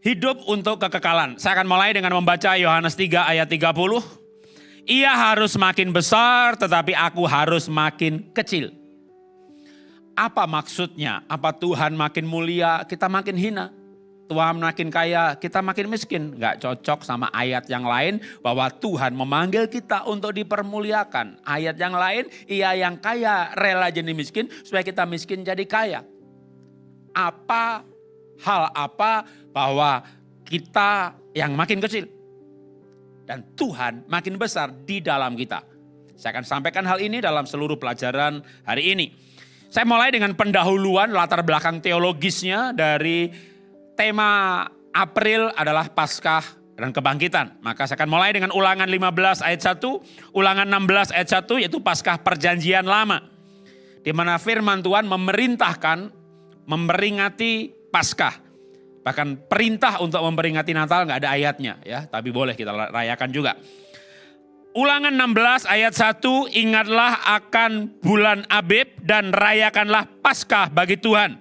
hidup untuk kekekalan. Saya akan mulai dengan membaca Yohanes 3 ayat 30. Ia harus makin besar tetapi aku harus makin kecil. Apa maksudnya? Apa Tuhan makin mulia, kita makin hina? Tuhan makin kaya, kita makin miskin. Gak cocok sama ayat yang lain bahwa Tuhan memanggil kita untuk dipermuliakan. Ayat yang lain, ia yang kaya rela jadi miskin supaya kita miskin jadi kaya. Hal apa bahwa kita yang makin kecil dan Tuhan makin besar di dalam kita. Saya akan sampaikan hal ini dalam seluruh pelajaran hari ini. Saya mulai dengan pendahuluan latar belakang teologisnya dari tema April adalah Paskah dan kebangkitan. Maka saya akan mulai dengan Ulangan 15 ayat 1, Ulangan 16 ayat 1 yaitu Paskah Perjanjian Lama. Di mana firman Tuhan memerintahkan memperingati Paskah. Bahkan perintah untuk memperingati Natal nggak ada ayatnya ya, tapi boleh kita rayakan juga. Ulangan 16 ayat 1, ingatlah akan bulan Abib dan rayakanlah Paskah bagi Tuhan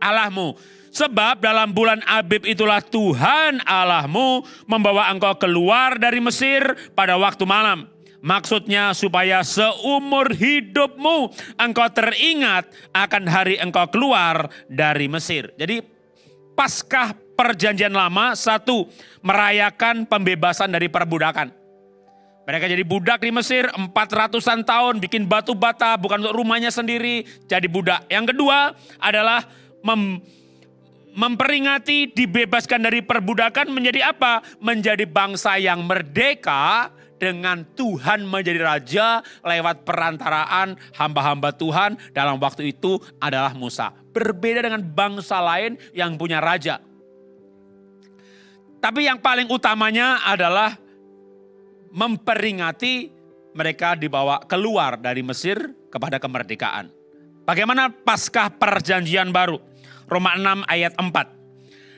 Allahmu. Sebab dalam bulan Abib itulah Tuhan Allahmu membawa engkau keluar dari Mesir pada waktu malam. Maksudnya supaya seumur hidupmu engkau teringat akan hari engkau keluar dari Mesir. Jadi Paskah Perjanjian Lama, satu, merayakan pembebasan dari perbudakan. Mereka jadi budak di Mesir 400-an tahun, bikin batu bata, bukan untuk rumahnya sendiri, jadi budak. Yang kedua adalah memperingati dibebaskan dari perbudakan menjadi apa? Menjadi bangsa yang merdeka dengan Tuhan menjadi raja lewat perantaraan hamba-hamba Tuhan dalam waktu itu adalah Musa. Berbeda dengan bangsa lain yang punya raja. Tapi yang paling utamanya adalah memperingati mereka dibawa keluar dari Mesir kepada kemerdekaan. Bagaimana Paskah Perjanjian Baru? Roma 6 ayat 4.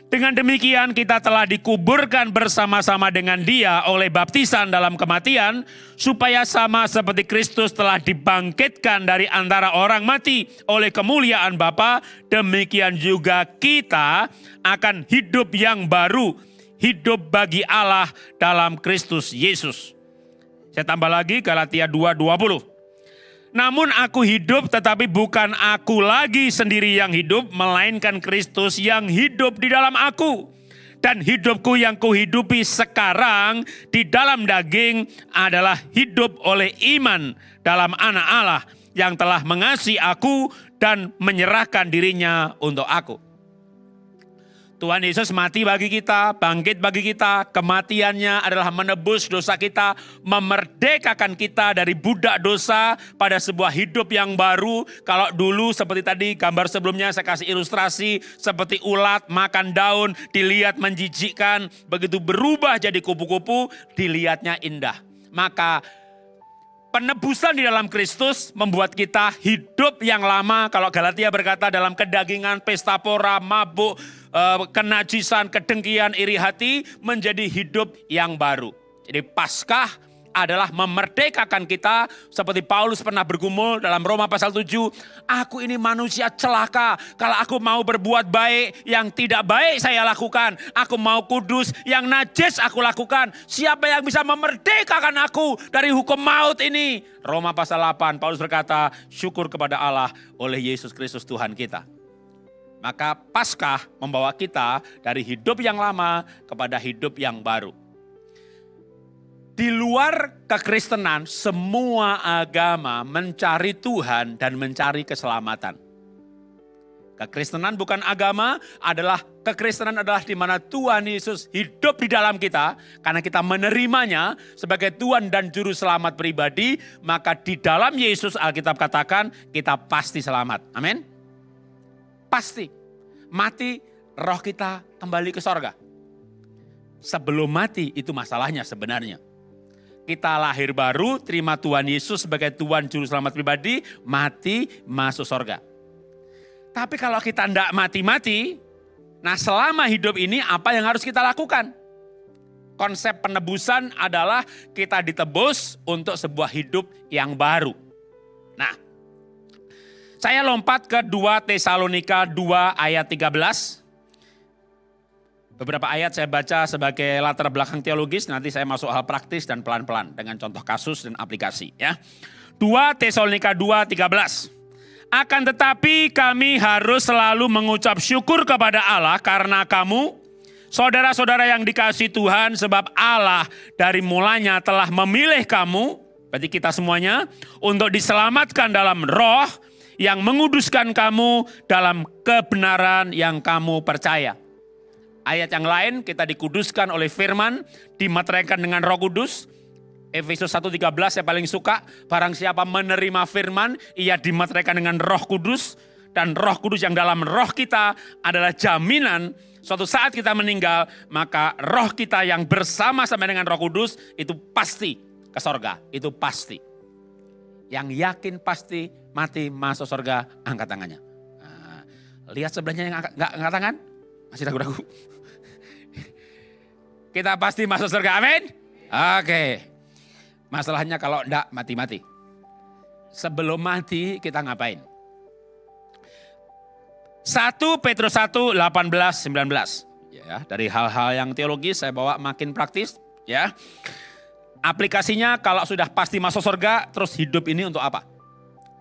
Dengan demikian kita telah dikuburkan bersama-sama dengan Dia oleh baptisan dalam kematian, supaya sama seperti Kristus telah dibangkitkan dari antara orang mati oleh kemuliaan Bapa, demikian juga kita akan hidup yang baru, hidup bagi Allah dalam Kristus Yesus. Saya tambah lagi Galatia 2:20. Namun aku hidup tetapi bukan aku lagi sendiri yang hidup, melainkan Kristus yang hidup di dalam aku. Dan hidupku yang kuhidupi sekarang di dalam daging adalah hidup oleh iman dalam Anak Allah yang telah mengasihi aku dan menyerahkan dirinya untuk aku. Tuhan Yesus mati bagi kita, bangkit bagi kita. Kematiannya adalah menebus dosa kita, memerdekakan kita dari budak dosa pada sebuah hidup yang baru. Kalau dulu seperti tadi gambar sebelumnya saya kasih ilustrasi seperti ulat makan daun, dilihat menjijikkan, begitu berubah jadi kupu-kupu, dilihatnya indah. Maka penebusan di dalam Kristus membuat kita hidup yang lama. Kalau Galatia berkata dalam kedagingan, pesta pora, mabuk, kenajisan, kedengkian, iri hati menjadi hidup yang baru. Jadi Paskah adalah memerdekakan kita seperti Paulus pernah bergumul dalam Roma pasal 7. Aku ini manusia celaka. Kalau aku mau berbuat baik, yang tidak baik saya lakukan. Aku mau kudus, yang najis aku lakukan. Siapa yang bisa memerdekakan aku dari hukum maut ini? Roma pasal 8, Paulus berkata, syukur kepada Allah oleh Yesus Kristus Tuhan kita. Maka Paskah membawa kita dari hidup yang lama kepada hidup yang baru. Di luar kekristenan, semua agama mencari Tuhan dan mencari keselamatan. Kekristenan bukan agama, kekristenan adalah di mana Tuhan Yesus hidup di dalam kita. Karena kita menerimanya sebagai Tuhan dan Juru Selamat pribadi, maka di dalam Yesus Alkitab katakan kita pasti selamat. Amin. Pasti. Mati, roh kita kembali ke sorga. Sebelum mati itu masalahnya sebenarnya. Kita lahir baru, terima Tuhan Yesus sebagai Tuhan Juru Selamat pribadi, mati, masuk sorga. Tapi kalau kita tidak mati-mati, nah selama hidup ini apa yang harus kita lakukan? Konsep penebusan adalah kita ditebus untuk sebuah hidup yang baru. Nah, saya lompat ke 2 Tesalonika 2 ayat 13. Beberapa ayat saya baca sebagai latar belakang teologis, nanti saya masuk hal praktis dan pelan-pelan dengan contoh kasus dan aplikasi ya. 2 Tesalonika 2:13. Akan tetapi kami harus selalu mengucap syukur kepada Allah karena kamu, saudara-saudara yang dikasihi Tuhan, sebab Allah dari mulanya telah memilih kamu, berarti kita semuanya, untuk diselamatkan dalam roh yang menguduskan kamu dalam kebenaran yang kamu percaya. Ayat yang lain kita dikuduskan oleh firman, dimeteraikan dengan Roh Kudus. Efesus 1:13 saya paling suka, barang siapa menerima firman, ia dimeteraikan dengan Roh Kudus, dan Roh Kudus yang dalam roh kita adalah jaminan suatu saat kita meninggal, maka roh kita yang bersama-sama dengan Roh Kudus itu pasti ke sorga, itu pasti. Yang yakin pasti mati masuk sorga, angkat tangannya. Nah, lihat sebelahnya yang nggak angkat tangan, masih ragu-ragu. Kita pasti masuk surga, amin? Oke. Masalahnya kalau enggak mati-mati. Sebelum mati kita ngapain? 1 Petrus 1:18-19. Ya, dari hal-hal yang teologis saya bawa makin praktis. Ya. Aplikasinya kalau sudah pasti masuk surga, terus hidup ini untuk apa?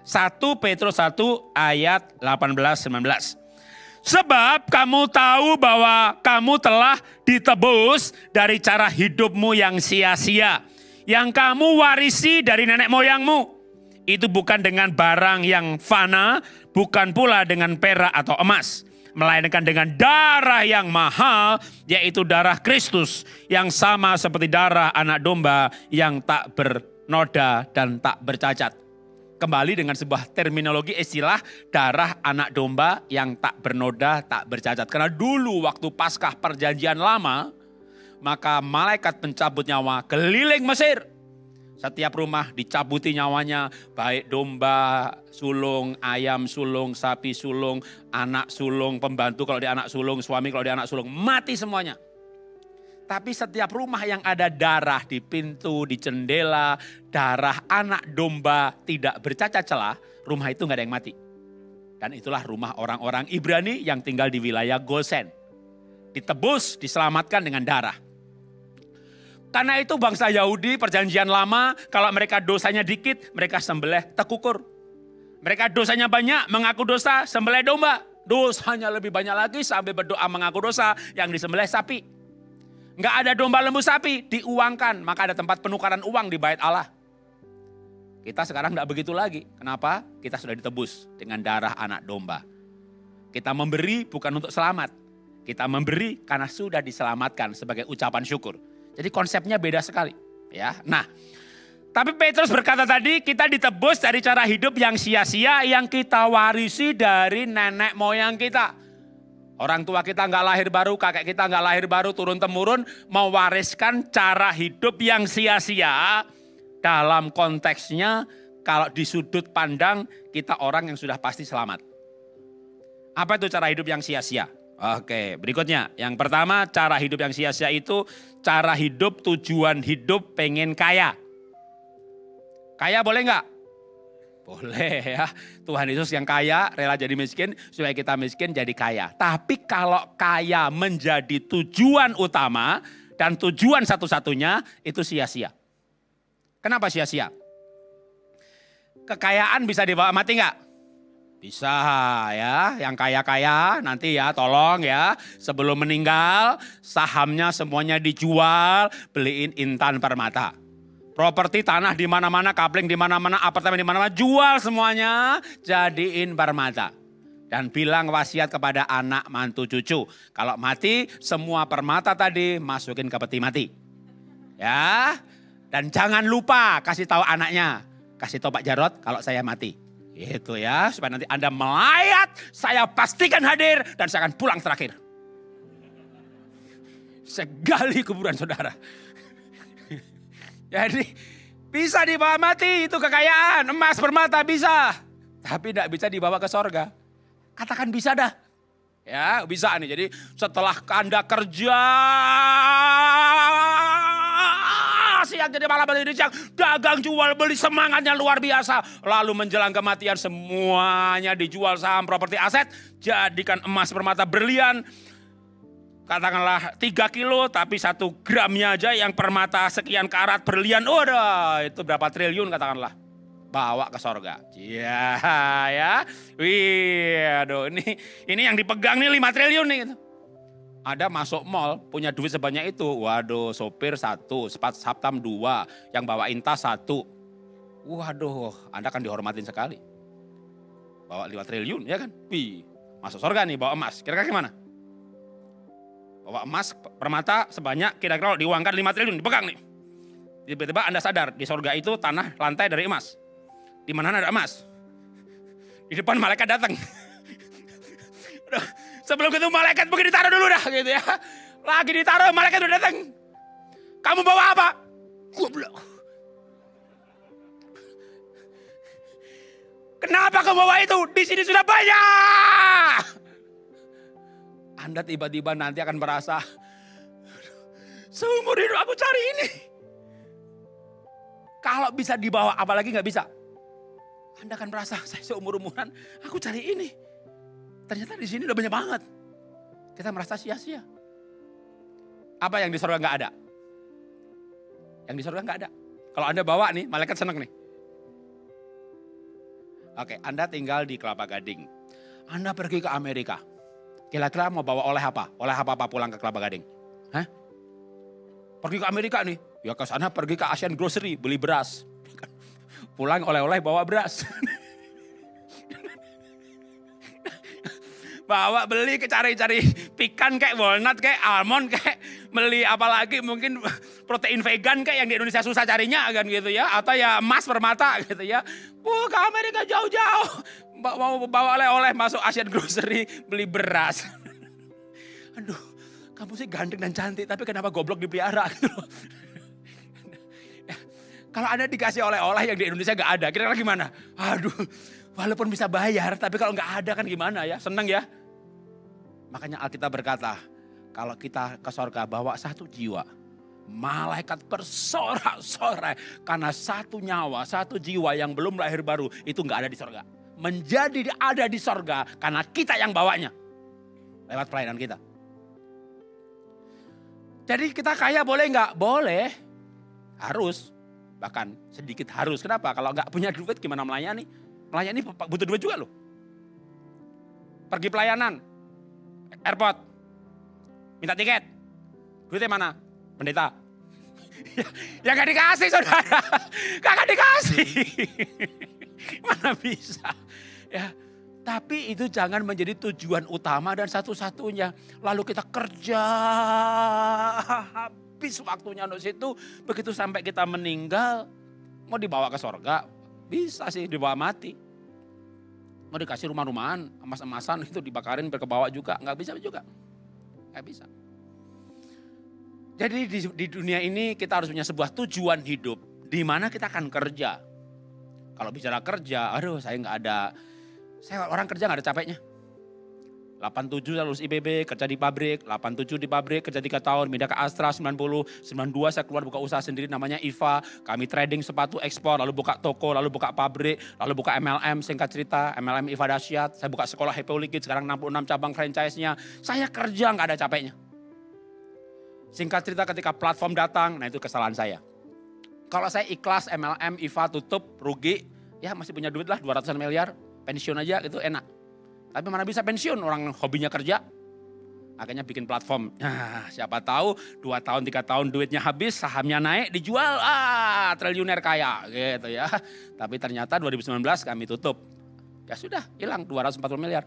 1 Petrus 1 ayat 18-19. Sebab kamu tahu bahwa kamu telah ditebus dari cara hidupmu yang sia-sia, yang kamu warisi dari nenek moyangmu. Itu bukan dengan barang yang fana, bukan pula dengan perak atau emas, melainkan dengan darah yang mahal, yaitu darah Kristus, yang sama seperti darah anak domba yang tak bernoda dan tak bercacat. Kembali dengan sebuah terminologi istilah darah anak domba yang tak bernoda, tak bercacat. Karena dulu waktu Paskah Perjanjian Lama, maka malaikat pencabut nyawa keliling Mesir. Setiap rumah dicabuti nyawanya, baik domba, sulung, ayam sulung, sapi sulung, anak sulung, pembantu kalau dia anak sulung, suami kalau dia anak sulung, mati semuanya. Tapi setiap rumah yang ada darah di pintu, di jendela, darah anak domba tidak bercacat celah, rumah itu nggak ada yang mati. Dan itulah rumah orang-orang Ibrani yang tinggal di wilayah Gosen. Ditebus, diselamatkan dengan darah. Karena itu bangsa Yahudi Perjanjian Lama, kalau mereka dosanya dikit, mereka sembelih tekukur. Mereka dosanya banyak, mengaku dosa, sembelih domba. Dosanya lebih banyak lagi sampai berdoa mengaku dosa, yang disembelih sapi. Nggak ada domba lembu sapi, diuangkan. Maka ada tempat penukaran uang di bait Allah. Kita sekarang nggak begitu lagi. Kenapa? Kita sudah ditebus dengan darah anak domba. Kita memberi bukan untuk selamat. Kita memberi karena sudah diselamatkan sebagai ucapan syukur. Jadi konsepnya beda sekali. Ya, nah, tapi Petrus berkata tadi kita ditebus dari cara hidup yang sia-sia yang kita warisi dari nenek moyang kita. Orang tua kita nggak lahir baru, kakek kita nggak lahir baru, turun-temurun mewariskan cara hidup yang sia-sia. Dalam konteksnya kalau di sudut pandang kita orang yang sudah pasti selamat. Apa itu cara hidup yang sia-sia? Oke, berikutnya. Yang pertama, cara hidup yang sia-sia itu cara hidup, tujuan hidup pengen kaya. Kaya boleh nggak? Boleh ya. Tuhan Yesus yang kaya rela jadi miskin supaya kita miskin jadi kaya. Tapi kalau kaya menjadi tujuan utama dan tujuan satu-satunya itu sia-sia. Kenapa sia-sia? Kekayaan bisa dibawa mati nggak? Bisa ya. Yang kaya-kaya nanti ya tolong ya. Sebelum meninggal sahamnya semuanya dijual, beliin Intan Permata. Properti tanah di mana-mana, kapling di mana-mana, apartemen di mana-mana, jual semuanya, jadiin permata. Dan bilang wasiat kepada anak, mantu, cucu. Kalau mati, semua permata tadi masukin ke peti mati. Ya, dan jangan lupa kasih tahu anaknya, kasih tahu Pak Jarod kalau saya mati. Itu ya, supaya nanti Anda melayat, saya pastikan hadir dan saya akan pulang terakhir. Saya gali kuburan saudara. Jadi bisa dibawa mati itu kekayaan, emas permata bisa. Tapi tidak bisa dibawa ke sorga. Katakan bisa dah. Ya bisa nih, jadi setelah Anda kerja siang jadi malam jadi siang, dagang jual beli semangatnya luar biasa. Lalu menjelang kematian semuanya dijual saham, properti, aset, jadikan emas permata berlian. katakanlah 3 kilo tapi 1 gramnya aja yang permata sekian karat berlian, waduh itu berapa triliun katakanlah. Bawa ke sorga. Iya ya. Wih, aduh ini yang dipegang nih 5 triliun nih gitu. Ada masuk mall punya duit sebanyak itu. Waduh, sopir 1, satpam 2, yang bawain tas 1. Waduh, Anda akan dihormatin sekali. Bawa 5 triliun ya kan? Wih, masuk sorga nih bawa emas. Kira-kira gimana? Bawa emas permata sebanyak kira-kira diuangkan 5 triliun dipegang nih. Tiba-tiba Anda sadar di sorga itu tanah lantai dari emas. Di mana ada emas? Di depan malaikat datang. Sebelum ketemu malaikat mungkin ditaruh dulu dah gitu ya. Lagi ditaruh malaikat udah datang. Kamu bawa apa? Goblok. Kenapa kamu bawa itu? Di sini sudah banyak. Anda tiba-tiba nanti akan merasa, seumur hidup aku cari ini. Kalau bisa dibawa, apalagi nggak bisa. Anda akan merasa, saya seumur-umuran, aku cari ini. Ternyata di sini udah banyak banget. Kita merasa sia-sia. Apa yang di surga nggak ada? Yang di surga nggak ada. Kalau Anda bawa nih, malaikat seneng nih. Oke, Anda tinggal di Kelapa Gading. Anda pergi ke Amerika. Kira-kira mau bawa oleh apa? Oleh apa pulang ke Kelapa Gading? Hah? Pergi ke Amerika nih. Ya ke sana pergi ke Asian Grocery beli beras. Pulang oleh-oleh bawa beras. Bawa beli cari-cari pikan kayak walnut kayak almond kayak beli apalagi mungkin protein vegan kayak yang di Indonesia susah carinya kan gitu ya. Atau ya emas permata gitu ya. Ke Amerika jauh-jauh. Mau bawa oleh-oleh masuk Asian Grocery beli beras. Aduh, kamu sih ganteng dan cantik tapi kenapa goblok dipelihara gitu. Kalau Anda dikasih oleh-oleh yang di Indonesia gak ada, kira-kira gimana? Aduh, walaupun bisa bayar tapi kalau gak ada kan gimana ya, seneng ya. Makanya Alkitab berkata, kalau kita ke sorga bawa 1 jiwa, malaikat bersorak-sorai karena 1 nyawa, 1 jiwa yang belum lahir baru itu gak ada di sorga. Menjadi ada di sorga karena kita yang bawanya. Lewat pelayanan kita. Jadi kita kaya boleh gak? Boleh, harus. Bahkan sedikit harus. Kenapa? Kalau nggak punya duit gimana melayani? Melayani butuh duit juga loh. Pergi pelayanan, airport, minta tiket. Duitnya mana? Pendeta. Ya gak dikasih saudara. Gak dikasih. Mana bisa. Ya, tapi itu jangan menjadi tujuan utama dan satu-satunya. Lalu kita kerja. Habis waktunya untuk situ, begitu sampai kita meninggal, mau dibawa ke sorga, bisa sih dibawa mati. Mau dikasih rumah-rumahan, emas-emasan itu dibakarin berkebawa juga, nggak bisa juga. Nggak bisa. Jadi di dunia ini kita harus punya sebuah tujuan hidup, di mana kita akan kerja. Kalau bicara kerja, aduh saya nggak ada, saya orang kerja nggak ada capeknya. 87 lulus IPB, kerja di pabrik, 87 di pabrik, kerja 3 tahun, pindah ke Astra 90, 92 saya keluar buka usaha sendiri namanya IVA, kami trading sepatu ekspor, lalu buka toko, lalu buka pabrik, lalu buka MLM, singkat cerita, MLM IVA dahsyat, saya buka sekolah Happy Holy Kids, sekarang 66 cabang franchise-nya, saya kerja nggak ada capeknya. Singkat cerita ketika platform datang, nah itu kesalahan saya. Kalau saya ikhlas MLM, IVA tutup, rugi, ya masih punya duit lah 200 miliar, pensiun aja itu enak. Tapi mana bisa pensiun, orang hobinya kerja. Akhirnya bikin platform. Nah, siapa tahu 2 tahun, 3 tahun duitnya habis, sahamnya naik, dijual, triliuner kaya gitu ya. Tapi ternyata 2019 kami tutup. Ya sudah, hilang 240 miliar.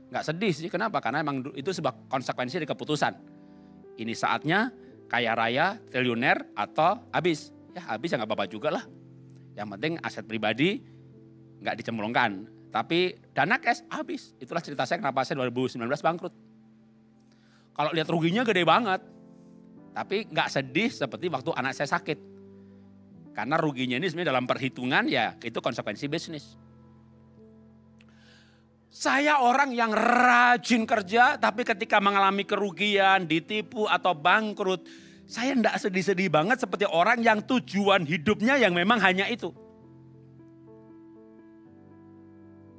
Nggak sedih sih, kenapa? Karena emang itu sebuah konsekuensi dari keputusan. Ini saatnya kaya raya, triliuner atau habis. Ya habis ya nggak apa-apa juga lah. Yang penting aset pribadi nggak dicemplungkan. Tapi dana cash habis. Itulah cerita saya kenapa saya 2019 bangkrut. Kalau lihat ruginya gede banget. Tapi nggak sedih seperti waktu anak saya sakit. Karena ruginya ini sebenarnya dalam perhitungan ya itu konsekuensi bisnis. Saya orang yang rajin kerja tapi ketika mengalami kerugian, ditipu atau bangkrut. Saya enggak sedih-sedih banget seperti orang yang tujuan hidupnya yang memang hanya itu.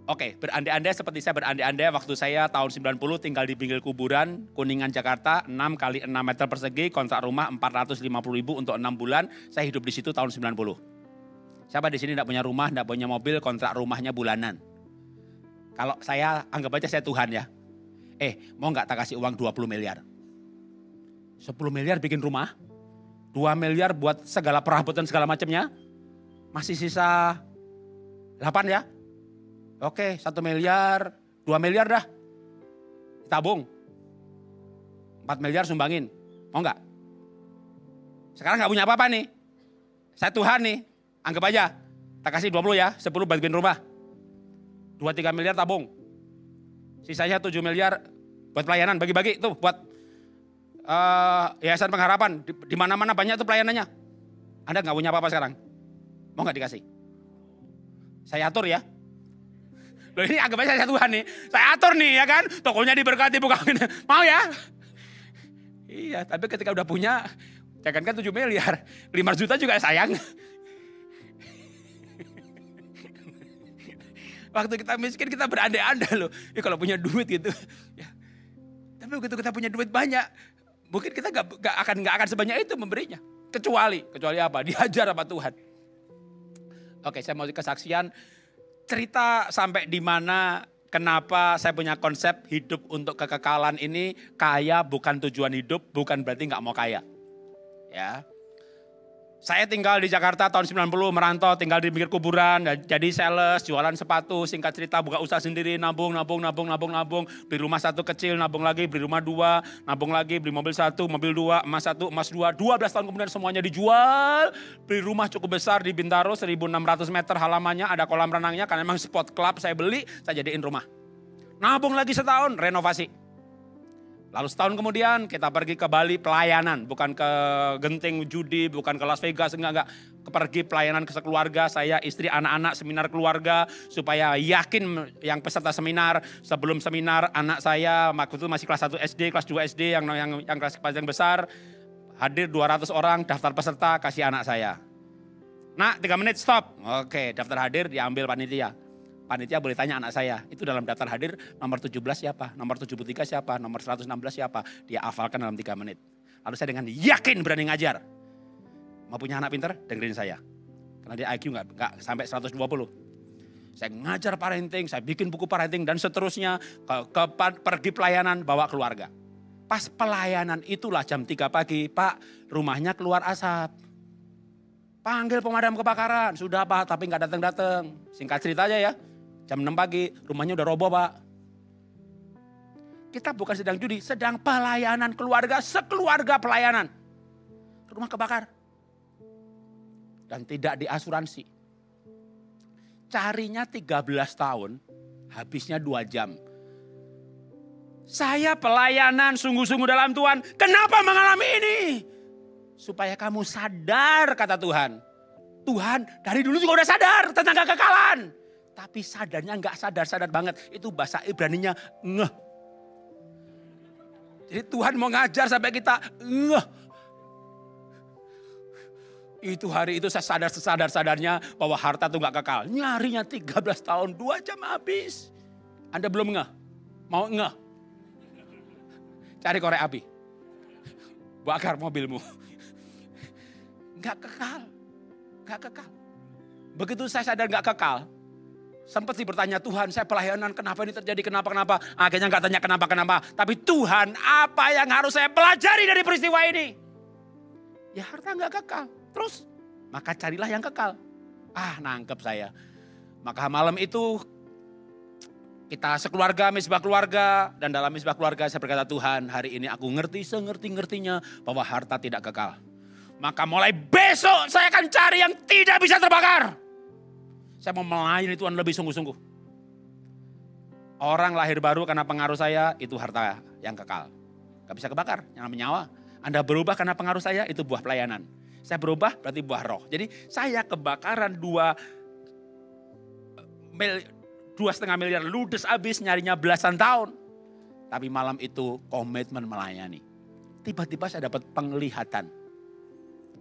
Oke, berandai-andai seperti saya berandai-andai waktu saya tahun 90 tinggal di pinggir kuburan, Kuningan, Jakarta, 6 kali 6 meter persegi, kontrak rumah 450.000 untuk 6 bulan, saya hidup di situ tahun 90. Siapa di sini tidak punya rumah, tidak punya mobil, kontrak rumahnya bulanan? Kalau saya, anggap aja saya Tuhan ya. Mau nggak tak kasih uang 20 miliar? 10 miliar bikin rumah, 2 miliar buat segala perabotan segala macamnya, masih sisa 8 ya? Oke, 1 miliar, 2 miliar dah. Tabung. 4 miliar sumbangin. Mau nggak? Sekarang nggak punya apa-apa nih. Saya Tuhan nih. Anggap aja. Tak kasih 20 ya, 10 buat bikin rumah. 2-3 miliar tabung. Sisanya 7 miliar buat pelayanan. Bagi-bagi tuh buat Yayasan Pengharapan. Di mana-mana banyak tuh pelayanannya. Anda nggak punya apa-apa sekarang. Mau nggak dikasih? Saya atur ya. Loh ini anggap aja saya Tuhan nih. Saya atur nih ya kan. Tokonya diberkati bukan. Mau ya? Iya, tapi ketika udah punya, jangankan 7 miliar, 5 juta juga sayang. Waktu kita miskin kita berandai-andai loh. Ya kalau punya duit gitu. Ya. Tapi begitu kita punya duit banyak, mungkin kita gak akan sebanyak itu memberinya. Kecuali apa? Dihajar sama Tuhan. Oke, saya mau kesaksian. Cerita sampai di mana kenapa saya punya konsep hidup untuk kekekalan ini, kaya bukan tujuan hidup, bukan berarti nggak mau kaya. Ya. Saya tinggal di Jakarta tahun 90, merantau, tinggal di pinggir kuburan, jadi sales, jualan sepatu, singkat cerita buka usaha sendiri, nabung. Beli rumah 1 kecil, nabung lagi, beli rumah 2, nabung lagi, beli mobil 1, mobil 2, emas 1, emas 2, 12 tahun kemudian semuanya dijual. Beli rumah cukup besar di Bintaro, 1.600 meter halamannya, ada kolam renangnya, karena memang spot club saya beli, saya jadiin rumah. Nabung lagi setahun, renovasi. Lalu setahun kemudian kita pergi ke Bali pelayanan, bukan ke Genting judi, bukan ke Las Vegas, enggak. Pergi pelayanan ke sekeluarga, saya, istri, anak-anak, seminar keluarga, supaya yakin yang peserta seminar, sebelum seminar anak saya, waktu itu masih kelas 1 SD, kelas 2 SD, yang kelas paling besar, hadir 200 orang, daftar peserta, kasih anak saya. Nak 3 menit stop, oke daftar hadir diambil panitia. Panitia boleh tanya anak saya, itu dalam daftar hadir nomor 17 siapa, nomor 73 siapa, nomor 116 siapa. Dia hafalkan dalam 3 menit. Lalu saya dengan yakin berani ngajar. Mau punya anak pintar, dengerin saya. Karena dia IQ nggak sampai 120. Saya ngajar parenting, saya bikin buku parenting dan seterusnya. Pergi pelayanan, bawa keluarga. Pas pelayanan itulah jam 3 pagi, Pak rumahnya keluar asap. Panggil pemadam kebakaran, sudah Pak tapi nggak datang-datang. Singkat cerita aja ya. Jam 6 pagi, rumahnya udah roboh Pak. Kita bukan sedang judi, sedang pelayanan keluarga, sekeluarga pelayanan. Rumah kebakar. Dan tidak diasuransi. Carinya 13 tahun, habisnya 2 jam. Saya pelayanan sungguh-sungguh dalam Tuhan, kenapa mengalami ini? Supaya kamu sadar kata Tuhan. Tuhan dari dulu juga udah sadar tentang kekekalan. Tapi sadarnya nggak sadar-sadar banget. Itu bahasa Ibraninya ngeh. Jadi Tuhan mau ngajar sampai kita ngeh. Itu hari itu saya sadar-sadarnya bahwa harta itu nggak kekal. Nyarinya 13 tahun, 2 jam habis. Anda belum ngeh? Mau ngeh? Cari korek api. Bakar mobilmu. Nggak kekal. Nggak kekal. Begitu saya sadar nggak kekal. Sempat sih bertanya Tuhan, saya pelayanan kenapa ini terjadi, kenapa. Akhirnya nggak tanya kenapa. Tapi Tuhan apa yang harus saya pelajari dari peristiwa ini? Ya harta nggak kekal. Terus, maka carilah yang kekal. Nangkep saya. Maka malam itu kita sekeluarga, misbah keluarga. Dan dalam misbah keluarga saya berkata Tuhan hari ini aku ngerti sengerti-ngertinya bahwa harta tidak kekal. Maka mulai besok saya akan cari yang tidak bisa terbakar. Saya mau melayani Tuhan lebih sungguh-sungguh. Orang lahir baru karena pengaruh saya itu harta yang kekal. Gak bisa kebakar, yang namanya nyawa. Anda berubah karena pengaruh saya itu buah pelayanan. Saya berubah berarti buah roh. Jadi saya kebakaran 2,5 miliar ludes habis nyarinya belasan tahun. Tapi malam itu komitmen melayani. Tiba-tiba saya dapat penglihatan.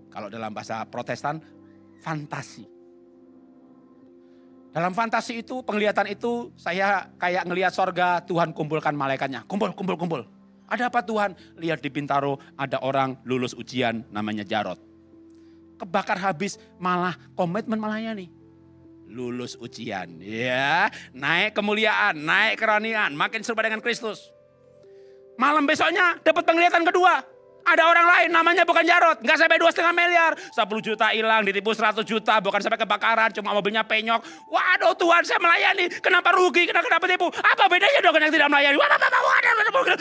Kalau dalam bahasa Protestan, fantasi. Dalam fantasi itu, penglihatan itu, saya kayak ngelihat sorga, Tuhan kumpulkan malaikatnya. Kumpul, kumpul, kumpul. Ada apa Tuhan? Lihat di Bintaro ada orang lulus ujian namanya Jarod. Kebakar habis, malah komitmen melayani. Lulus ujian, ya, naik kemuliaan, naik keranian, makin serupa dengan Kristus. Malam besoknya dapat penglihatan kedua. Ada orang lain namanya bukan Jarod, nggak sampai 2,5 miliar. 10 juta hilang, ditipu 100 juta, bukan sampai kebakaran, cuma mobilnya penyok. Waduh Tuhan, saya melayani, kenapa rugi, kenapa tipu? Apa bedanya dong yang tidak melayani?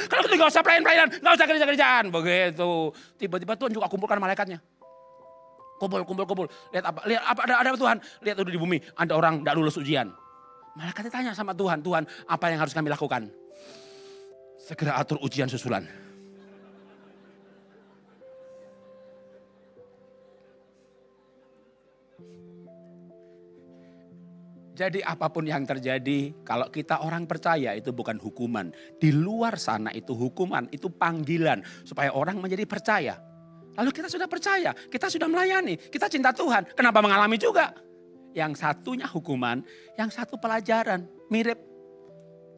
Kalau gitu nggak usah pelayan-pelayanan, nggak usah kerja-kerjaan. Begitu, tiba-tiba Tuhan juga kumpulkan malaikatnya. Kumpul. Lihat apa ada Tuhan? Lihat udah di bumi, ada orang tidak lulus ujian. Malaikatnya tanya sama Tuhan, Tuhan apa yang harus kami lakukan? Segera atur ujian susulan. Jadi apapun yang terjadi, kalau kita orang percaya itu bukan hukuman. Di luar sana itu hukuman, itu panggilan supaya orang menjadi percaya. Lalu kita sudah percaya, kita sudah melayani, kita cinta Tuhan. Kenapa mengalami juga? Yang satunya hukuman, yang satu pelajaran. Mirip,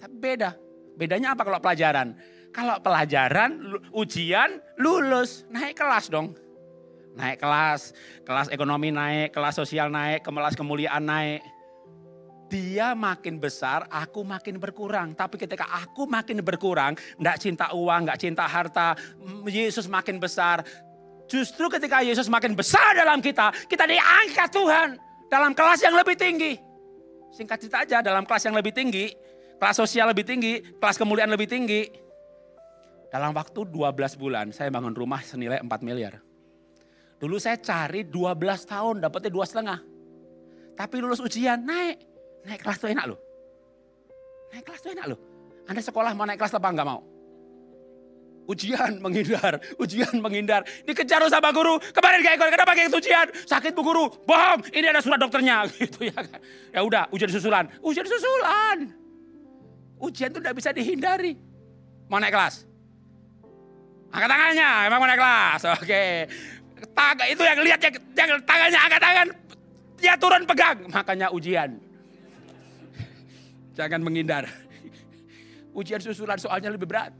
tapi beda. Bedanya apa kalau pelajaran? Kalau pelajaran, ujian, lulus, naik kelas dong. Naik kelas ekonomi naik, kelas sosial naik, kelas kemuliaan naik. Dia makin besar, aku makin berkurang. Tapi ketika aku makin berkurang, enggak cinta uang, enggak cinta harta, Yesus makin besar. Justru ketika Yesus makin besar dalam kita diangkat Tuhan dalam kelas yang lebih tinggi. Singkat cerita aja, dalam kelas yang lebih tinggi, kelas sosial lebih tinggi, kelas kemuliaan lebih tinggi. Dalam waktu 12 bulan, saya bangun rumah senilai 4 miliar. Dulu saya cari 12 tahun, dapatnya 2,5. Tapi lulus ujian, naik kelas tuh enak loh. Naik kelas tuh enak loh. Anda sekolah mau naik kelas apa enggak mau? Ujian menghindar. Dikejar sama guru, kemarin gak ikut, kenapa gak ikut ujian? Sakit bu guru, bohong, ini ada surat dokternya. Gitu ya kan. Ya udah, ujian susulan. Ujian tuh gak bisa dihindari. Mau naik kelas? Angkat tangannya, emang mau naik kelas. Oke. Itu yang lihat, yang tangannya angkat tangan. Dia turun pegang, makanya ujian. Jangan menghindar. Ujian susulan soalnya lebih berat.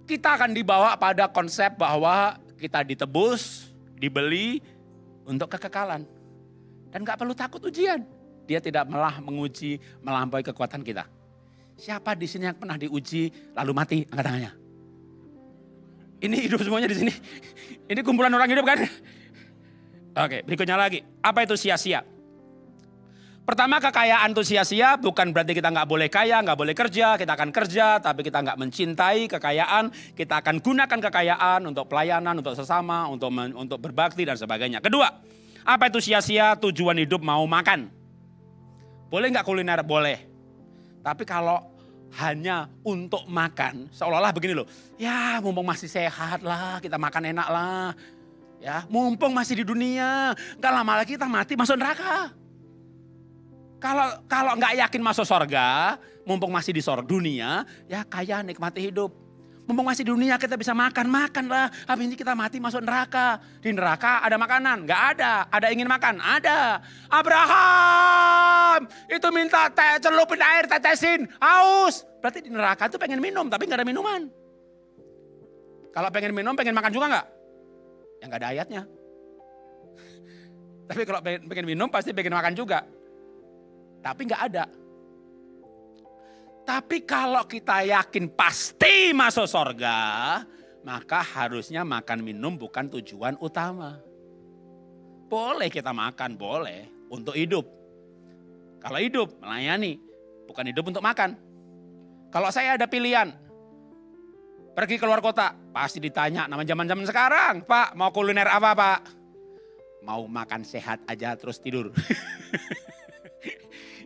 Kita akan dibawa pada konsep bahwa kita ditebus, dibeli untuk kekekalan. Dan gak perlu takut ujian. Dia tidak malah menguji melampaui kekuatan kita. Siapa di sini yang pernah diuji lalu mati? Angkat tangannya. Ini hidup semuanya di sini. Ini kumpulan orang hidup kan? Oke, berikutnya lagi. Apa itu sia-sia? Pertama, kekayaan itu sia-sia bukan berarti kita nggak boleh kaya, nggak boleh kerja. Kita akan kerja tapi kita nggak mencintai kekayaan. Kita akan gunakan kekayaan untuk pelayanan, untuk sesama, untuk berbakti dan sebagainya. Kedua, apa itu sia-sia? Tujuan hidup mau makan. Boleh nggak kuliner? Boleh. Tapi kalau hanya untuk makan, seolah-olah begini loh. Ya mumpung masih sehat lah, kita makan enak lah. Ya mumpung masih di dunia, nggak lama lagi kita mati masuk neraka. Kalau nggak yakin masuk sorga, mumpung masih di dunia, ya kaya nikmati hidup. Mumpung masih di dunia kita bisa makanlah. Habis ini kita mati masuk neraka. Di neraka ada makanan? Nggak ada. Ada ingin makan? Ada. Abraham itu minta celupin air, tetesin, haus. Berarti di neraka itu pengen minum tapi nggak ada minuman. Kalau pengen minum, pengen makan juga nggak? Ya nggak ada ayatnya. Tapi kalau pengen minum pasti pengen makan juga. Tapi nggak ada. Tapi kalau kita yakin pasti masuk sorga, maka harusnya makan minum bukan tujuan utama. Boleh kita makan, boleh untuk hidup. Kalau hidup melayani, bukan hidup untuk makan. Kalau saya ada pilihan, pergi keluar kota, pasti ditanya nama zaman-zaman sekarang, Pak mau kuliner apa Pak? Mau makan sehat aja terus tidur.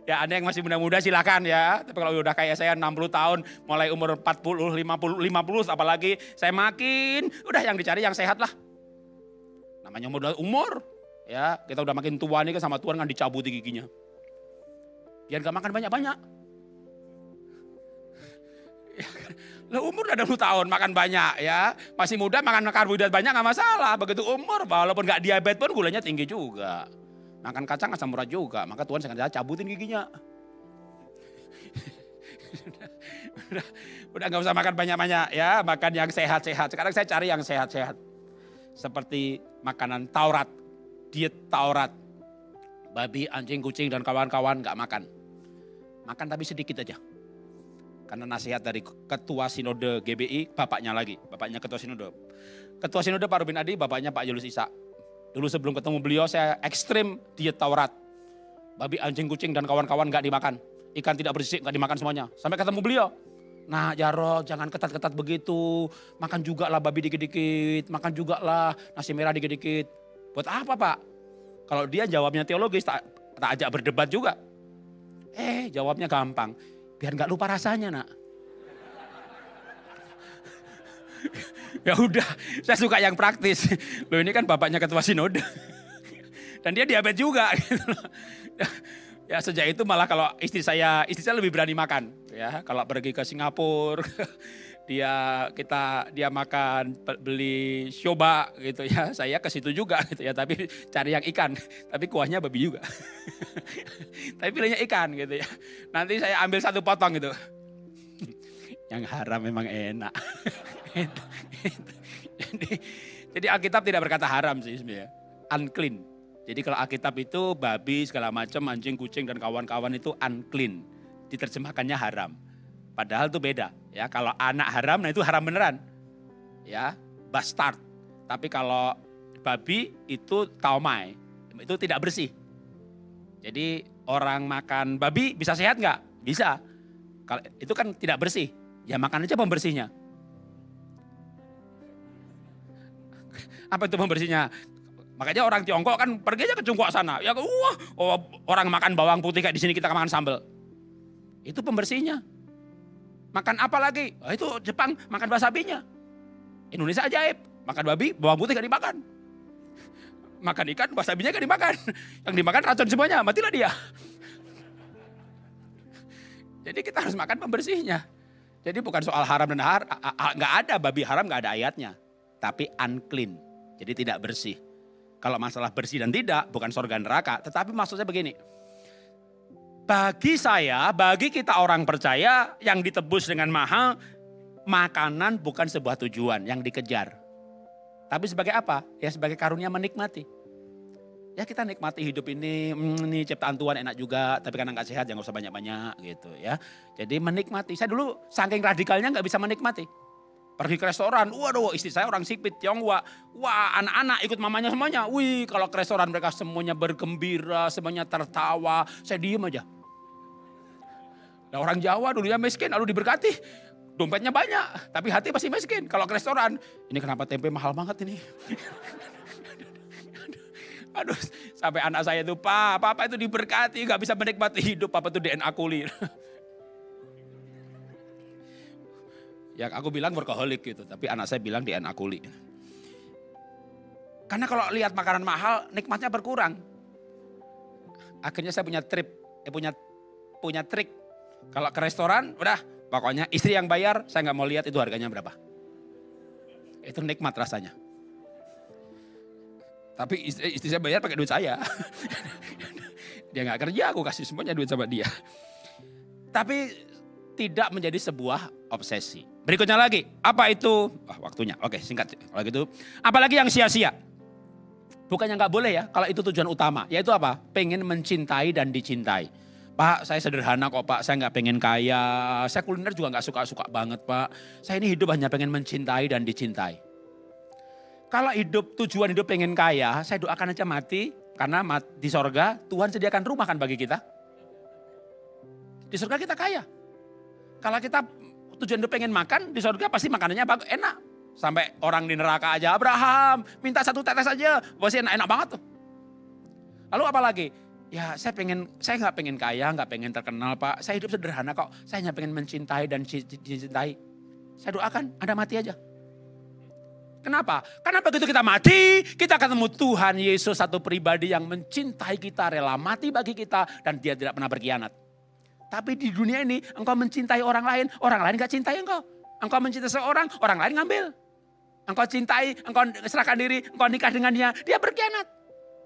Ya Anda yang masih muda-muda silakan ya. Tapi kalau udah kayak saya 60 tahun, mulai umur 40, 50 apalagi saya makin, udah yang dicari yang sehat lah. Namanya umur. Ya kita udah makin tua nih kan sama Tuhan kan dicabuti giginya. Biar gak makan banyak-banyak. Ya, lah umur udah 60 tahun makan banyak ya. Masih muda makan karbohidrat banyak gak masalah. Begitu umur walaupun gak diabetes pun gulanya tinggi juga. Makan kacang asam urat juga, maka Tuhan sengaja cabutin giginya. udah gak usah makan banyak-banyak ya, makan yang sehat-sehat. Sekarang saya cari yang sehat-sehat. Seperti makanan Taurat, diet Taurat. Babi, anjing, kucing dan kawan-kawan gak makan. Makan tapi sedikit aja. Karena nasihat dari Ketua Sinode GBI, bapaknya Ketua Sinode. Ketua Sinode Pak Rubin Adi, bapaknya Pak Julius Isa. Dulu sebelum ketemu beliau saya ekstrim diet Taurat. Babi, anjing, kucing dan kawan-kawan gak dimakan. Ikan tidak bersih gak dimakan semuanya. Sampai ketemu beliau. Nah Jarod jangan ketat-ketat begitu. Makan juga lah babi dikit-dikit. Makan juga lah nasi merah dikit-dikit. Buat apa Pak? Kalau dia jawabnya teologis tak ajak berdebat juga. Jawabnya gampang. Biar gak lupa rasanya nak. Ya udah, saya suka yang praktis. Loh ini kan bapaknya Ketua Sinode. Dan dia diabetes juga. Gitu. Ya sejak itu malah kalau istri saya lebih berani makan. Ya kalau pergi ke Singapura, dia makan beli coba gitu ya. Saya ke situ juga gitu ya. Tapi cari yang ikan. Tapi kuahnya babi juga. Tapi pilihnya ikan gitu ya. Nanti saya ambil satu potong gitu. Yang haram memang enak. Jadi Alkitab tidak berkata haram sih sebenarnya. Unclean. Jadi kalau Alkitab itu babi segala macam, anjing, kucing dan kawan-kawan itu unclean. Diterjemahkannya haram. Padahal itu beda. Ya kalau anak haram, nah itu haram beneran. Ya, bastard. Tapi kalau babi itu taumai. Itu tidak bersih. Jadi orang makan babi bisa sehat nggak? Bisa. Kalau itu kan tidak bersih. Ya makan aja pembersihnya. Apa itu pembersihnya? Makanya orang Tiongkok kan pergi aja ke Tiongkok sana. Ya orang makan bawang putih kayak di sini kita makan sambal. Itu pembersihnya. Makan apa lagi? Itu Jepang makan wasabinya. Indonesia ajaib. Makan babi, bawang putih gak dimakan. Makan ikan, wasabinya gak dimakan. Yang dimakan racun semuanya, matilah dia. Jadi kita harus makan pembersihnya. Jadi bukan soal haram dan gak ada babi haram, gak ada ayatnya. Tapi unclean, jadi tidak bersih. Kalau masalah bersih dan tidak, bukan surga neraka. Tetapi maksudnya begini. Bagi kita orang percaya yang ditebus dengan mahal, makanan bukan sebuah tujuan yang dikejar. Tapi sebagai apa? Ya sebagai karunia menikmati. Ya kita nikmati hidup ini ciptaan Tuhan enak juga. Tapi karena gak sehat jangan usah banyak-banyak gitu ya. Jadi menikmati. Saya dulu saking radikalnya gak bisa menikmati. Pergi ke restoran, waduh istri saya orang sipit, Tionghoa. Wah anak-anak ikut mamanya semuanya. Wih kalau ke restoran mereka semuanya bergembira, semuanya tertawa. Saya diem aja. Nah orang Jawa dulunya miskin lalu diberkati. Dompetnya banyak, tapi hati masih miskin. Kalau ke restoran, ini kenapa tempe mahal banget ini. Aduh sampai anak saya itu, Papa itu diberkati, gak bisa menikmati hidup, Papa itu DNA kulit. Ya aku bilang workaholic gitu, tapi anak saya bilang DNA kuli. Karena kalau lihat makanan mahal, nikmatnya berkurang. Akhirnya saya punya punya trik. Kalau ke restoran, udah pokoknya istri yang bayar, saya nggak mau lihat itu harganya berapa. Itu nikmat rasanya. Tapi istri saya bayar pakai duit saya. Dia nggak kerja, aku kasih semuanya duit sama dia. Tapi tidak menjadi sebuah obsesi. Berikutnya lagi, apa itu? Waktunya, oke singkat. Kalau gitu, apalagi yang sia-sia. Bukannya nggak boleh ya, kalau itu tujuan utama. Yaitu apa? Pengen mencintai dan dicintai. Pak, saya sederhana kok Pak, saya nggak pengen kaya. Saya kuliner juga nggak suka-suka banget Pak. Saya ini hidup hanya pengen mencintai dan dicintai. Kalau tujuan hidup pengen kaya, saya doakan aja mati. Karena di sorga Tuhan sediakan rumah kan bagi kita. Di sorga kita kaya. Kalau kita tujuan hidup pengen makan, di surga pasti makanannya bagus, enak. Sampai orang di neraka aja, Abraham minta satu tetes aja, pasti enak banget tuh. Lalu apa lagi? Ya saya nggak pengen kaya, nggak pengen terkenal Pak. Saya hidup sederhana kok, saya hanya pengen mencintai dan dicintai. Saya doakan, Anda mati aja. Kenapa? Karena begitu kita mati, kita ketemu Tuhan Yesus, satu pribadi yang mencintai kita, rela mati bagi kita, dan dia tidak pernah berkhianat. Tapi di dunia ini engkau mencintai orang lain gak cintai engkau. Engkau mencintai seorang, orang lain ngambil. Engkau cintai, engkau serahkan diri, engkau nikah dengan dia berkhianat.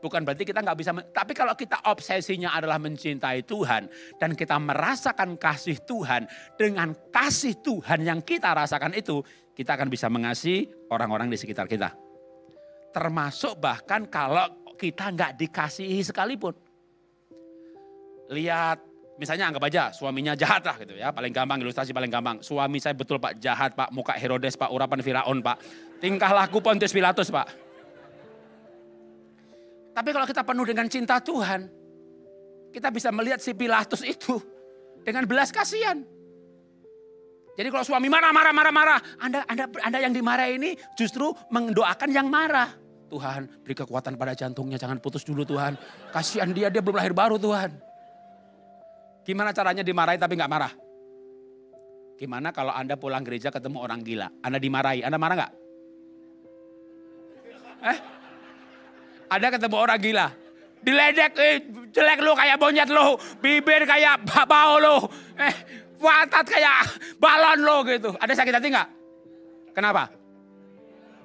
Bukan berarti kita nggak bisa, tapi kalau kita obsesinya adalah mencintai Tuhan dan kita merasakan kasih Tuhan, dengan kasih Tuhan yang kita rasakan itu, kita akan bisa mengasihi orang-orang di sekitar kita. Termasuk bahkan kalau kita nggak dikasihi sekalipun. Lihat, misalnya anggap aja suaminya jahat lah gitu ya, paling gampang, ilustrasi paling gampang. Suami saya betul Pak, jahat Pak, muka Herodes Pak, urapan Firaun Pak, tingkah laku Pontius Pilatus Pak. Tapi kalau kita penuh dengan cinta Tuhan, kita bisa melihat si Pilatus itu dengan belas kasihan. Jadi kalau suami marah, Anda yang dimarah ini justru mendoakan yang marah. Tuhan, beri kekuatan pada jantungnya, jangan putus dulu Tuhan. Kasihan dia belum lahir baru Tuhan. Gimana caranya dimarahi tapi nggak marah? Gimana kalau Anda pulang gereja ketemu orang gila, Anda dimarahi, Anda marah nggak? Ada ketemu orang gila, diledek, jelek lu kayak monyet lu, bibir kayak bau lu, watat kayak balon lu gitu. Ada sakit hati nggak? Kenapa?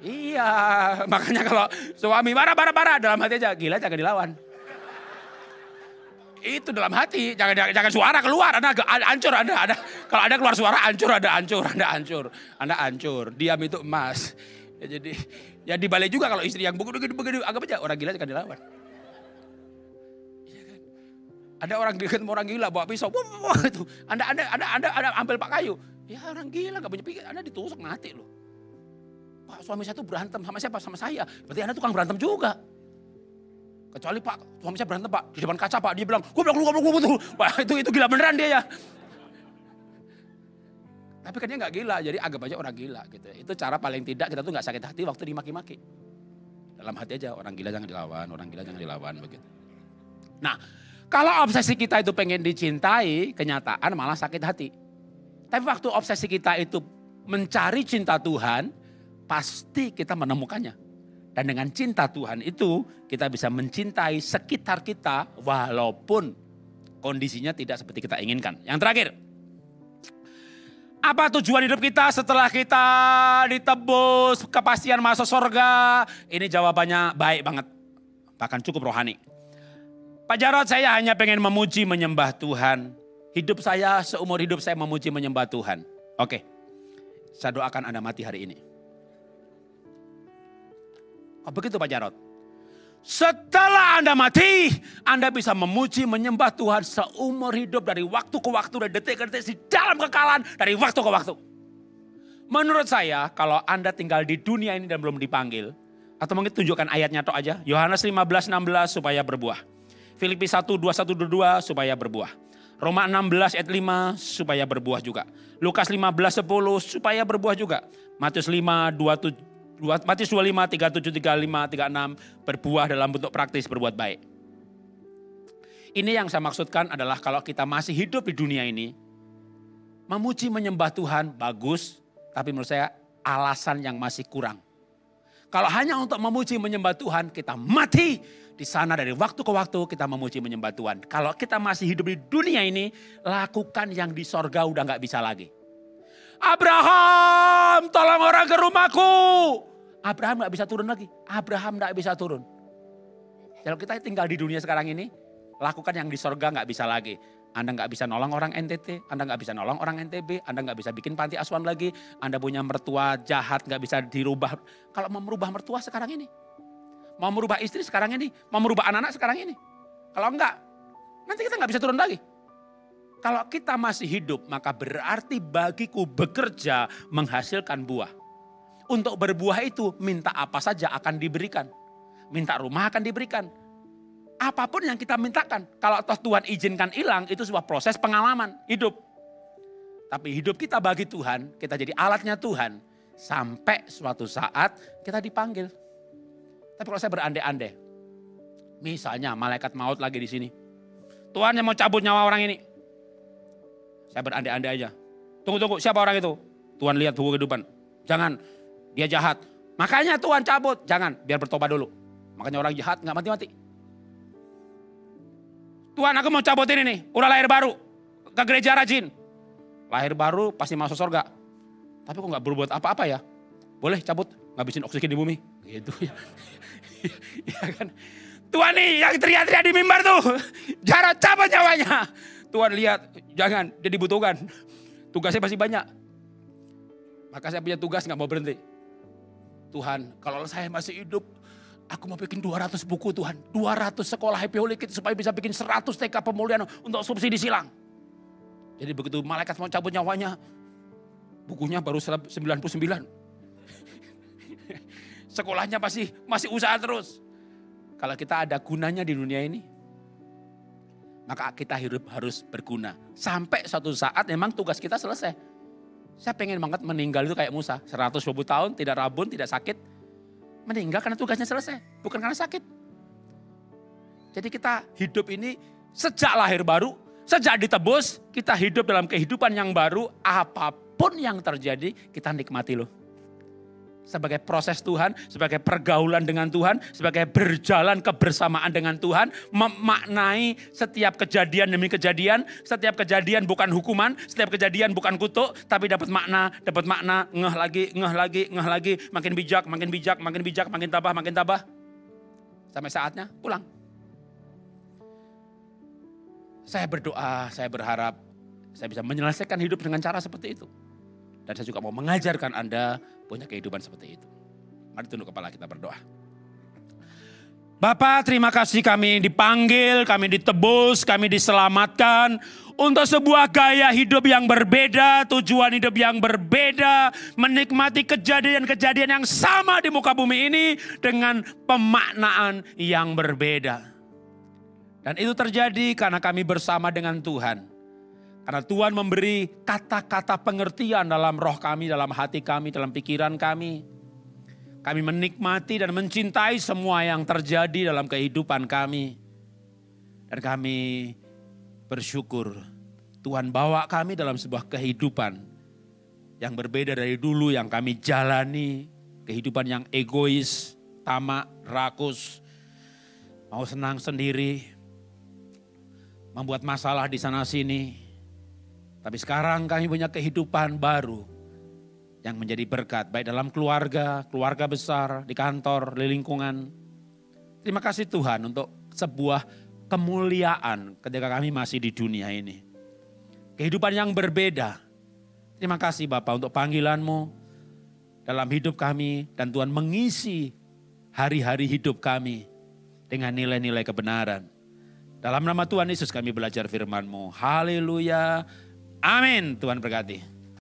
Iya, makanya kalau suami marah dalam hati aja, gila jangan dilawan. Itu dalam hati, jangan suara keluar, Anda hancur, Anda kalau Anda keluar suara Anda hancur, diam itu emas. Ya, jadi ya dibalik juga kalau istri yang begitu anggap aja orang gila jangan dilawan. Ya kan? Ada orang gila bawa pisau, itu. Anda ambil pak kayu, ya orang gila nggak punya pikir, Anda ditusuk mati loh. Pak suami saya tuh berantem sama siapa? Sama saya. Berarti Anda tukang berantem juga. Kecuali Pak suami saya berantem Pak di depan kaca Pak, dia bilang goblok lu. Pak itu gila beneran dia ya. Tapi kan dia gak gila, jadi anggap aja orang gila gitu. Itu cara paling tidak kita tuh gak sakit hati waktu dimaki-maki. Dalam hati aja, orang gila jangan dilawan begitu. Nah, kalau obsesi kita itu pengen dicintai, kenyataan malah sakit hati. Tapi waktu obsesi kita itu mencari cinta Tuhan, pasti kita menemukannya. Dan dengan cinta Tuhan itu, kita bisa mencintai sekitar kita walaupun kondisinya tidak seperti kita inginkan. Yang terakhir, apa tujuan hidup kita setelah kita ditebus, kepastian masuk surga? Ini jawabannya baik banget, bahkan cukup rohani. Pak Jarod, saya hanya pengen memuji menyembah Tuhan. Hidup saya, seumur hidup saya memuji menyembah Tuhan. Oke, saya doakan Anda mati hari ini. Oh begitu Pak Jarod? Setelah Anda mati, Anda bisa memuji, menyembah Tuhan seumur hidup dari waktu ke waktu, dari detik ke detik, di dalam kekalahan, dari waktu ke waktu. Menurut saya, kalau Anda tinggal di dunia ini dan belum dipanggil, atau mungkin tunjukkan ayatnya tok aja, Yohanes 15:16 supaya berbuah. Filipi 1:21-22 supaya berbuah. Roma 16 ayat 5 supaya berbuah juga. Lukas 15:10 supaya berbuah juga. Matius 5:27. Matius 25, 37, 35, 36 berbuah dalam bentuk praktis berbuat baik. Ini yang saya maksudkan adalah kalau kita masih hidup di dunia ini, memuji menyembah Tuhan bagus, tapi menurut saya alasan yang masih kurang. Kalau hanya untuk memuji menyembah Tuhan, kita mati di sana dari waktu ke waktu kita memuji menyembah Tuhan. Kalau kita masih hidup di dunia ini, lakukan yang di sorga udah gak bisa lagi. Abraham, tolong orang ke rumahku. Abraham gak bisa turun lagi. Abraham gak bisa turun. Kalau kita tinggal di dunia sekarang ini, lakukan yang di sorga gak bisa lagi. Anda gak bisa nolong orang NTT, Anda gak bisa nolong orang NTB, Anda gak bisa bikin panti asuhan lagi. Anda punya mertua jahat gak bisa dirubah. Kalau mau merubah mertua sekarang ini, mau merubah istri sekarang ini, mau merubah anak-anak sekarang ini. Kalau enggak, nanti kita gak bisa turun lagi. Kalau kita masih hidup, maka berarti bagiku bekerja menghasilkan buah. Untuk berbuah itu minta apa saja akan diberikan. Minta rumah akan diberikan. Apapun yang kita mintakan. Kalau toh Tuhan izinkan hilang, itu sebuah proses pengalaman hidup. Tapi hidup kita bagi Tuhan, kita jadi alatnya Tuhan. Sampai suatu saat kita dipanggil. Tapi kalau saya berandai-andai. Misalnya malaikat maut lagi di sini. Tuhan yang mau cabut nyawa orang ini. Saya berandai-andai aja. Tunggu, siapa orang itu? Tuhan lihat buku kehidupan. Jangan, dia jahat. Makanya Tuhan cabut. Jangan, biar bertobat dulu. Makanya orang jahat gak mati-mati. Tuhan aku mau cabutin ini. Udah lahir baru. Ke gereja rajin. Lahir baru pasti masuk surga. Tapi kok gak berbuat apa-apa ya? Boleh cabut, ngabisin oksigen di bumi. Gitu ya. Ya kan? Tuhan nih yang teriak-teriak di mimbar tuh. Jarod cabut nyawanya. Tuhan lihat, jangan, dia dibutuhkan. Tugasnya masih banyak. Maka saya punya tugas gak mau berhenti. Tuhan, kalau saya masih hidup, aku mau bikin 200 buku Tuhan. 200 sekolah Happy Holy Kids supaya bisa bikin 100 TK pemulihan untuk subsidi silang. Jadi begitu malaikat mau cabut nyawanya, bukunya baru 99. Sekolahnya masih usaha terus. Kalau kita ada gunanya di dunia ini, maka kita hidup harus berguna. Sampai suatu saat memang tugas kita selesai. Saya pengen banget meninggal itu kayak Musa. 120 tahun, tidak rabun, tidak sakit. Meninggal karena tugasnya selesai, bukan karena sakit. Jadi kita hidup ini sejak lahir baru, sejak ditebus, kita hidup dalam kehidupan yang baru. Apapun yang terjadi, kita nikmati loh. Sebagai proses Tuhan, sebagai pergaulan dengan Tuhan, sebagai berjalan kebersamaan dengan Tuhan, memaknai setiap kejadian demi kejadian, setiap kejadian bukan hukuman, setiap kejadian bukan kutuk, tapi dapat makna, ngeh lagi, makin bijak, makin tabah. Sampai saatnya pulang. Saya berdoa, saya berharap saya bisa menyelesaikan hidup dengan cara seperti itu. Dan saya juga mau mengajarkan Anda punya kehidupan seperti itu. Mari tunduk kepala kita berdoa. Bapa, terima kasih kami dipanggil, kami ditebus, kami diselamatkan untuk sebuah gaya hidup yang berbeda, tujuan hidup yang berbeda, menikmati kejadian-kejadian yang sama di muka bumi ini dengan pemaknaan yang berbeda. Dan itu terjadi karena kami bersama dengan Tuhan. Karena Tuhan memberi kata-kata pengertian dalam roh kami, dalam hati kami, dalam pikiran kami. Kami menikmati dan mencintai semua yang terjadi dalam kehidupan kami. Dan kami bersyukur Tuhan bawa kami dalam sebuah kehidupan yang berbeda dari dulu yang kami jalani. Kehidupan yang egois, tamak, rakus, mau senang sendiri, membuat masalah di sana sini. Tapi sekarang kami punya kehidupan baru yang menjadi berkat. Baik dalam keluarga, keluarga besar, di kantor, di lingkungan. Terima kasih Tuhan untuk sebuah kemuliaan ketika kami masih di dunia ini. Kehidupan yang berbeda. Terima kasih Bapak untuk panggilan-Mu dalam hidup kami. Dan Tuhan mengisi hari-hari hidup kami dengan nilai-nilai kebenaran. Dalam nama Tuhan Yesus kami belajar firman-Mu. Haleluya. Amin. Tuhan berkati.